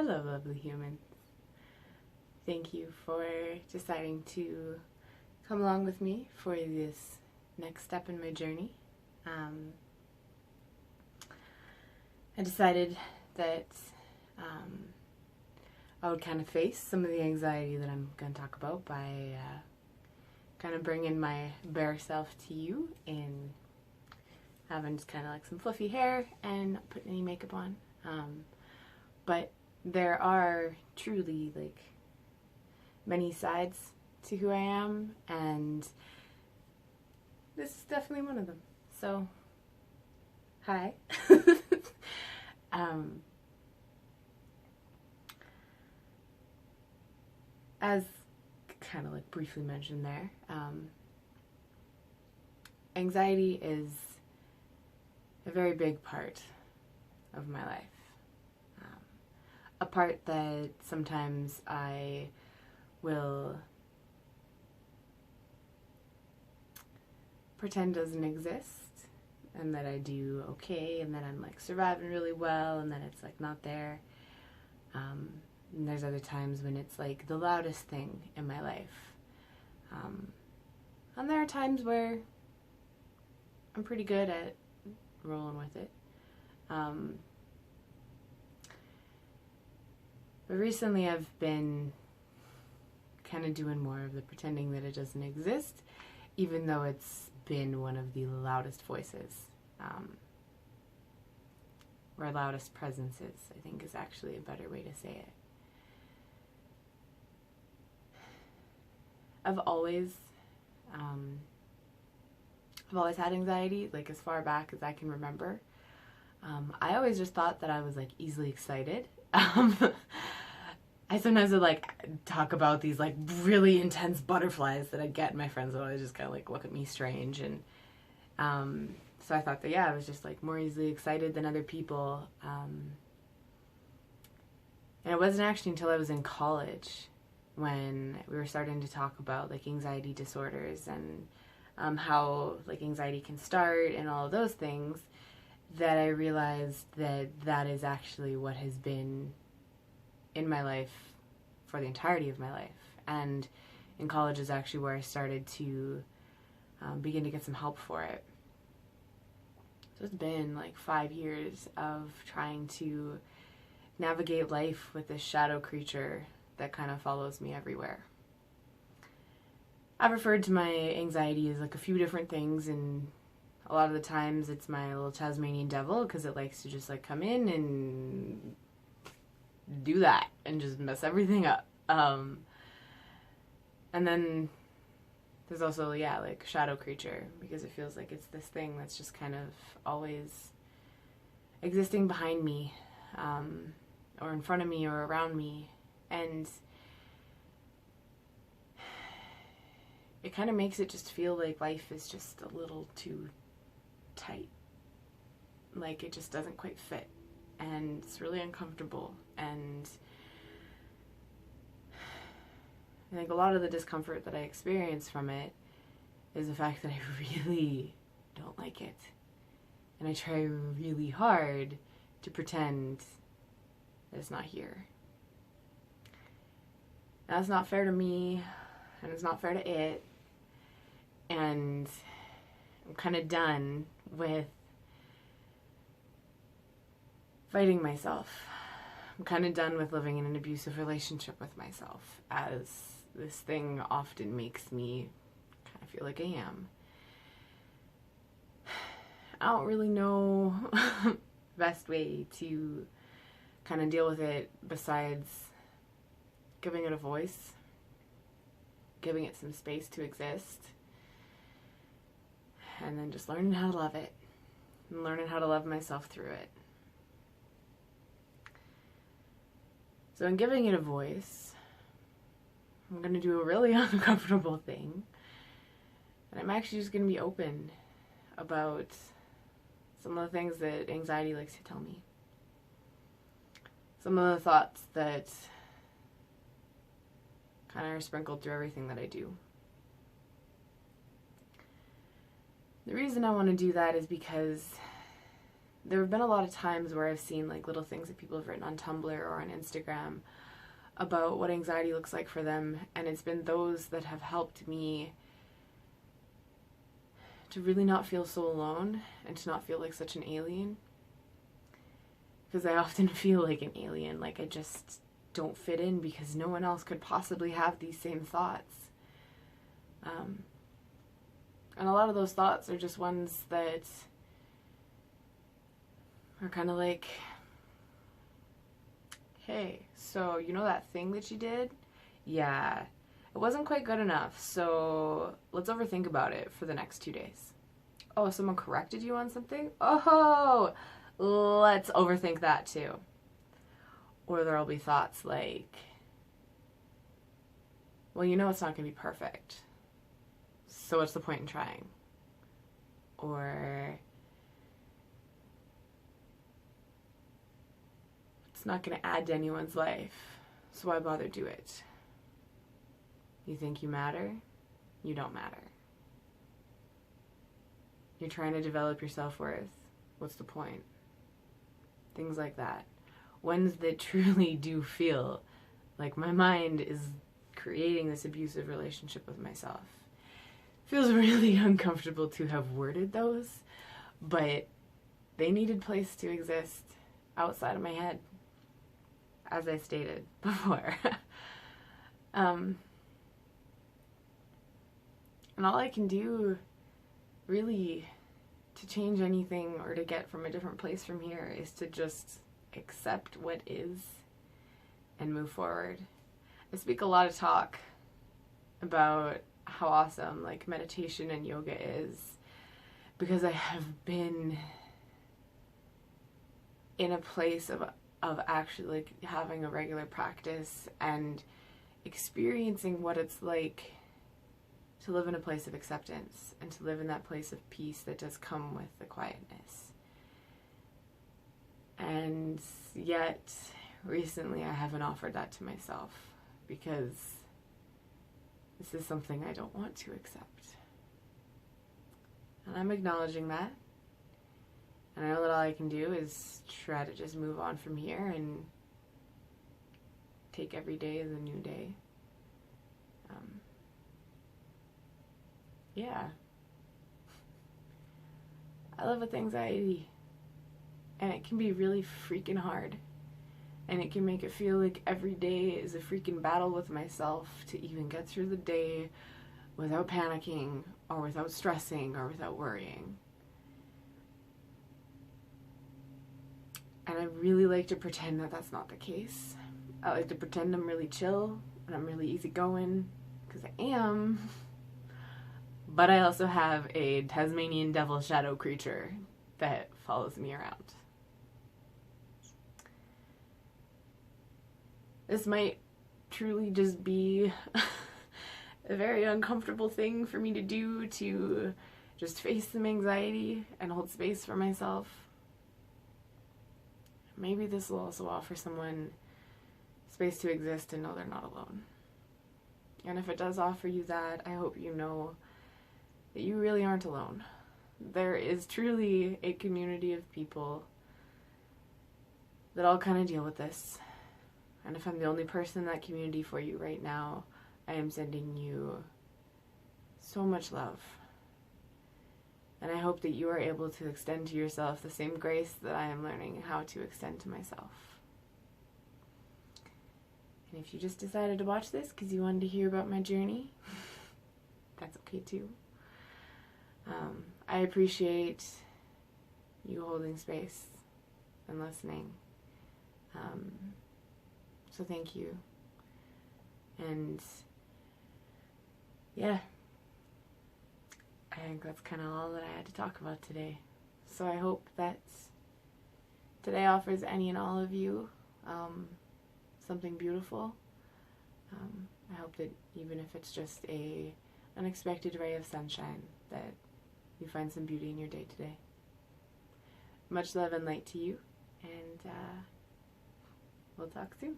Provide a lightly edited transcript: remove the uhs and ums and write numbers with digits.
Hello, lovely humans. Thank you for deciding to come along with me for this next step in my journey. I decided that I would kind of face some of the anxiety that I'm going to talk about by kind of bringing my bare self to you in having just kind of like some fluffy hair and not putting any makeup on. But there are truly like many sides to who I am, and this is definitely one of them. So, hi. As kind of like briefly mentioned there, anxiety is a very big part of my life. A part that sometimes I will pretend doesn't exist, and that I do okay, and that I'm like surviving really well, and then it's like not there. And there's other times when it's like the loudest thing in my life. And there are times where I'm pretty good at rolling with it. But recently I've been kind of doing more of the pretending that it doesn't exist, even though it's been one of the loudest voices, or loudest presences, I think is actually a better way to say it. I've always had anxiety, like as far back as I can remember. I always just thought that I was like easily excited. I sometimes would like talk about these like really intense butterflies that I'd get, and my friends would always just kind of like look at me strange, and so I thought that I was just like more easily excited than other people. And it wasn't actually until I was in college when we were starting to talk about like anxiety disorders and how like anxiety can start and all of those things, that I realized that that is actually what has been in my life for the entirety of my life. And in college is actually where I started to begin to get some help for it. So it's been like 5 years of trying to navigate life with this shadow creature that kind of follows me everywhere. I've referred to my anxiety as like a few different things, and a lot of the times it's my little Tasmanian devil, because it likes to just like come in and do that and just mess everything up. And then there's also, like shadow creature, because it feels like it's this thing that's just kind of always existing behind me, or in front of me or around me. And it kind of makes it just feel like life is just a little too tight. Like it just doesn't quite fit. And it's really uncomfortable. And I think a lot of the discomfort that I experience from it is the fact that I really don't like it. And I try really hard to pretend that it's not here. That's not fair to me, and it's not fair to it. And I'm kind of done with fighting myself. I'm kind of done with living in an abusive relationship with myself, as this thing often makes me kind of feel like I am. I don't really know the best way to kind of deal with it besides giving it a voice, giving it some space to exist, and then just learning how to love it, and learning how to love myself through it. So in giving it a voice, I'm going to do a really uncomfortable thing, and I'm actually just going to be open about some of the things that anxiety likes to tell me. Some of the thoughts that kind of are sprinkled through everything that I do. The reason I want to do that is because there have been a lot of times where I've seen like little things that people have written on Tumblr or on Instagram about what anxiety looks like for them, and it's been those that have helped me to really not feel so alone and to not feel like such an alien. Because I often feel like an alien, like I just don't fit in because no one else could possibly have these same thoughts. And a lot of those thoughts are just ones that are kind of like, hey, so you know that thing that you did? Yeah, it wasn't quite good enough, so let's overthink about it for the next 2 days. Oh, someone corrected you on something? Oh, let's overthink that too. Or there'll be thoughts like, well, you know it's not going to be perfect, so what's the point in trying? Or it's not going to add to anyone's life, so why bother do it? You think you matter? You don't matter. You're trying to develop your self-worth. What's the point? Things like that. Ones that truly do feel like my mind is creating this abusive relationship with myself. Feels really uncomfortable to have worded those, but they needed place to exist outside of my head, as I stated before. And all I can do really to change anything or to get from a different place from here is to just accept what is and move forward. I speak a lot of talk about how awesome like meditation and yoga is because I have been in a place of actually like having a regular practice and experiencing what it's like to live in a place of acceptance and to live in that place of peace that does come with the quietness. And yet, recently I haven't offered that to myself because this is something I don't want to accept. And I'm acknowledging that. And I know that all I can do is try to just move on from here and take every day as a new day. Yeah. I live with anxiety. And it can be really freaking hard. And it can make it feel like every day is a freaking battle with myself to even get through the day without panicking or without stressing or without worrying. And I really like to pretend that that's not the case. I like to pretend I'm really chill and I'm really easygoing, because I am. But I also have a Tasmanian devil shadow creature that follows me around. This might truly just be a very uncomfortable thing for me to do, to just face some anxiety and hold space for myself. Maybe this will also offer someone space to exist and know they're not alone. And if it does offer you that, I hope you know that you really aren't alone. There is truly a community of people that all kind of deal with this. And if I'm the only person in that community for you right now, I am sending you so much love. And I hope that you are able to extend to yourself the same grace that I am learning how to extend to myself. And if you just decided to watch this because you wanted to hear about my journey, that's okay too. I appreciate you holding space and listening. So thank you. And yeah, I think that's kind of all that I had to talk about today. So I hope that today offers any and all of you something beautiful. I hope that even if it's just a unexpected ray of sunshine, that you find some beauty in your day today. Much love and light to you, and we'll talk soon.